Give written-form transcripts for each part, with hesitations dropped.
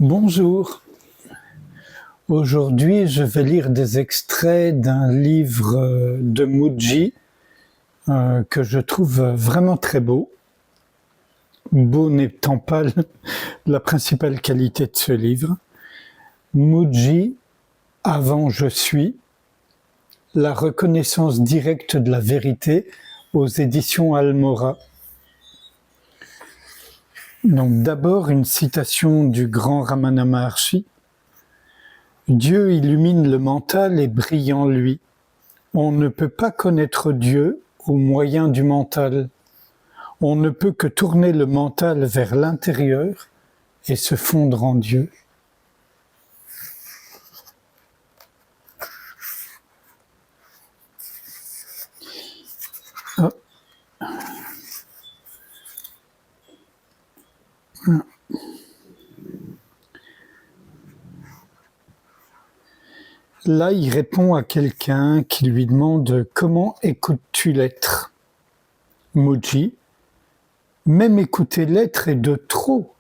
Bonjour. Aujourd'hui, je vais lire des extraits d'un livre de Mooji que je trouve vraiment très beau. Beau n'étant pas la principale qualité de ce livre. Mooji, avant je suis, la reconnaissance directe de la vérité aux éditions Almora. Donc d'abord une citation du grand Ramana Maharshi. Dieu illumine le mental et brille en lui. On ne peut pas connaître Dieu au moyen du mental. On ne peut que tourner le mental vers l'intérieur et se fondre en Dieu. Oh. Là, il répond à quelqu'un qui lui demande « Comment écoutes-tu l'être » Mooji, même écouter l'être est de trop.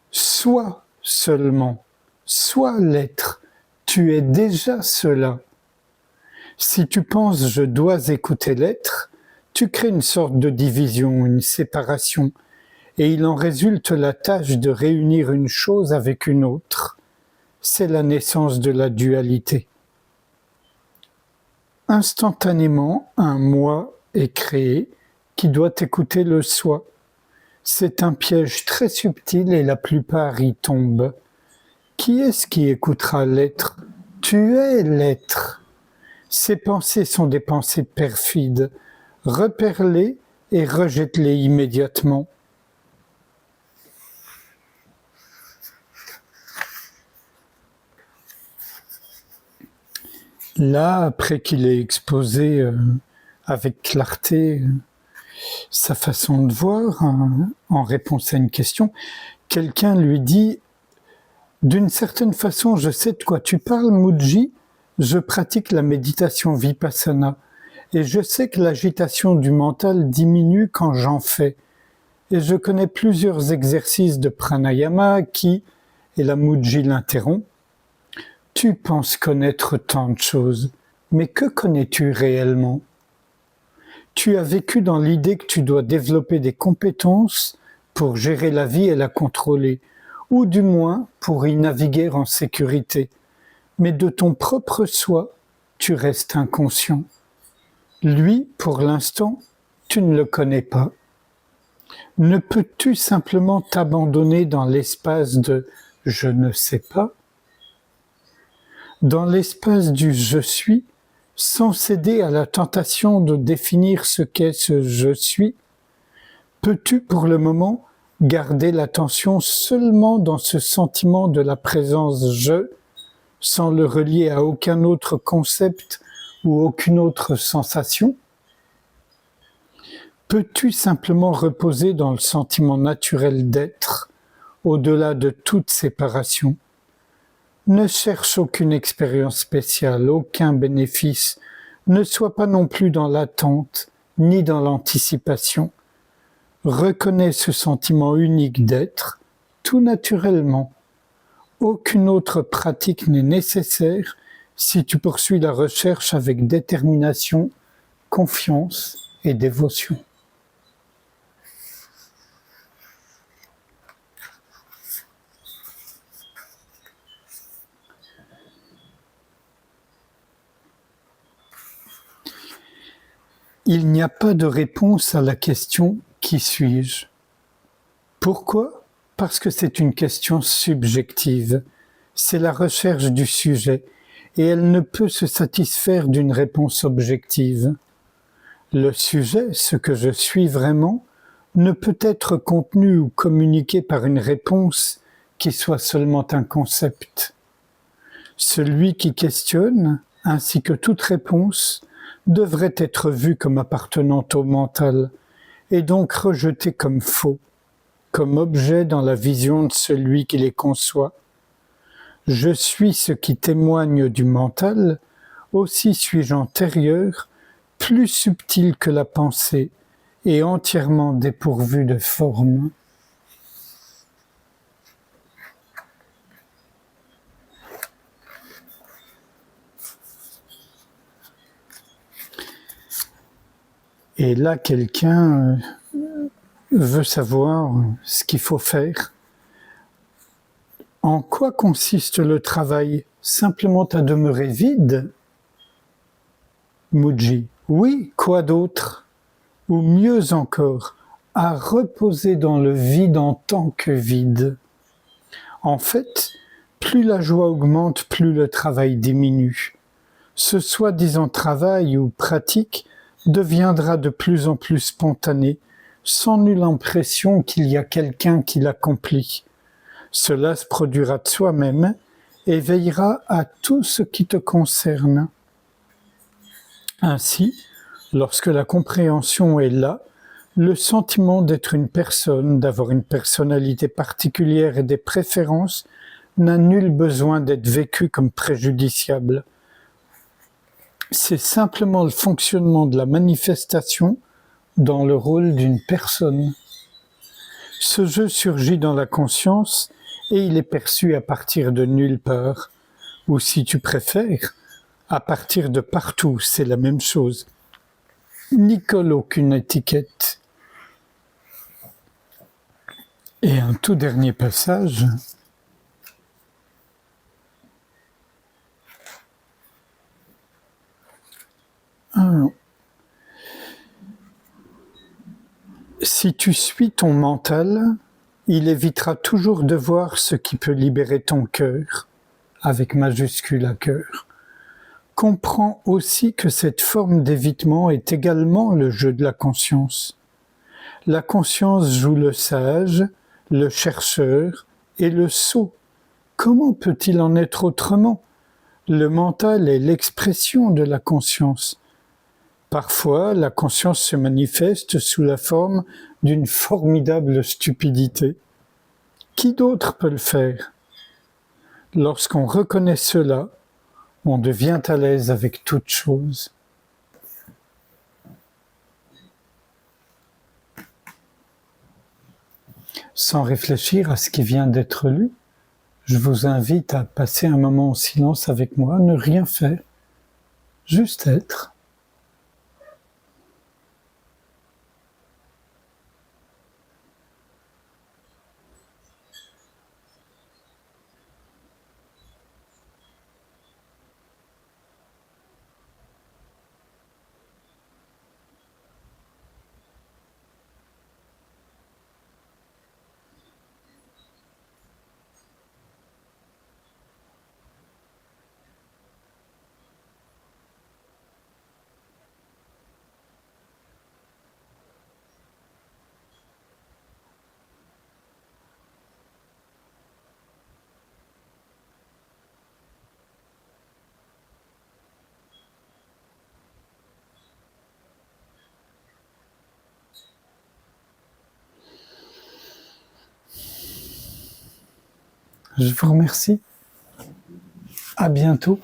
Sois seulement, sois l'être. Tu es déjà cela. Si tu penses « je dois écouter l'être », tu crées une sorte de division, une séparation, et il en résulte la tâche de réunir une chose avec une autre. C'est la naissance de la dualité. Instantanément, un moi est créé qui doit écouter le soi. C'est un piège très subtil et la plupart y tombent. Qui est-ce qui écoutera l'être ? Tu es l'être. Ces pensées sont des pensées perfides. Repère-les et rejette-les immédiatement. Là, après qu'il ait exposé avec clarté sa façon de voir, en réponse à une question, quelqu'un lui dit « D'une certaine façon, je sais de quoi tu parles, Mooji, je pratique la méditation vipassana et je sais que l'agitation du mental diminue quand j'en fais. Et je connais plusieurs exercices de pranayama qui, et la Mooji l'interrompt, tu penses connaître tant de choses, mais que connais-tu réellement ? Tu as vécu dans l'idée que tu dois développer des compétences pour gérer la vie et la contrôler, ou du moins pour y naviguer en sécurité. Mais de ton propre soi, tu restes inconscient. Lui, pour l'instant, tu ne le connais pas. Ne peux-tu simplement t'abandonner dans l'espace de « je ne sais pas » ? Dans l'espace du « je suis », sans céder à la tentation de définir ce qu'est ce « je suis », peux-tu pour le moment garder l'attention seulement dans ce sentiment de la présence « je », sans le relier à aucun autre concept ou aucune autre sensation ? Peux-tu simplement reposer dans le sentiment naturel d'être, au-delà de toute séparation ? Ne cherche aucune expérience spéciale, aucun bénéfice. Ne sois pas non plus dans l'attente, ni dans l'anticipation. Reconnais ce sentiment unique d'être, tout naturellement. Aucune autre pratique n'est nécessaire si tu poursuis la recherche avec détermination, confiance et dévotion. Il n'y a pas de réponse à la question « Qui suis-je » Pourquoi ? Parce que c'est une question subjective. C'est la recherche du sujet et elle ne peut se satisfaire d'une réponse objective. Le sujet, ce que je suis vraiment, ne peut être contenu ou communiqué par une réponse qui soit seulement un concept. Celui qui questionne, ainsi que toute réponse, devrait être vu comme appartenant au mental, et donc rejeté comme faux, comme objet dans la vision de celui qui les conçoit. Je suis ce qui témoigne du mental, aussi suis-je antérieur, plus subtil que la pensée, et entièrement dépourvu de forme. Et là, quelqu'un veut savoir ce qu'il faut faire. En quoi consiste le travail? Simplement à demeurer vide? Muji. Oui, quoi d'autre? Ou mieux encore, à reposer dans le vide en tant que vide. En fait, plus la joie augmente, plus le travail diminue. Ce soi-disant travail ou pratique deviendra de plus en plus spontané, sans nulle impression qu'il y a quelqu'un qui l'accomplit. Cela se produira de soi-même et veillera à tout ce qui te concerne. Ainsi, lorsque la compréhension est là, le sentiment d'être une personne, d'avoir une personnalité particulière et des préférences n'a nul besoin d'être vécu comme préjudiciable. C'est simplement le fonctionnement de la manifestation dans le rôle d'une personne. Ce jeu surgit dans la conscience et il est perçu à partir de nulle part, ou si tu préfères, à partir de partout, c'est la même chose. N'y colle aucune étiquette. Et un tout dernier passage. Si tu suis ton mental, il évitera toujours de voir ce qui peut libérer ton cœur, avec majuscule à cœur. Comprends aussi que cette forme d'évitement est également le jeu de la conscience. La conscience joue le sage, le chercheur et le sot. Comment peut-il en être autrement? Le mental est l'expression de la conscience. Parfois, la conscience se manifeste sous la forme d'une formidable stupidité. Qui d'autre peut le faire? Lorsqu'on reconnaît cela, on devient à l'aise avec toute chose. Sans réfléchir à ce qui vient d'être lu, je vous invite à passer un moment en silence avec moi, ne rien faire, juste être. Je vous remercie. À bientôt.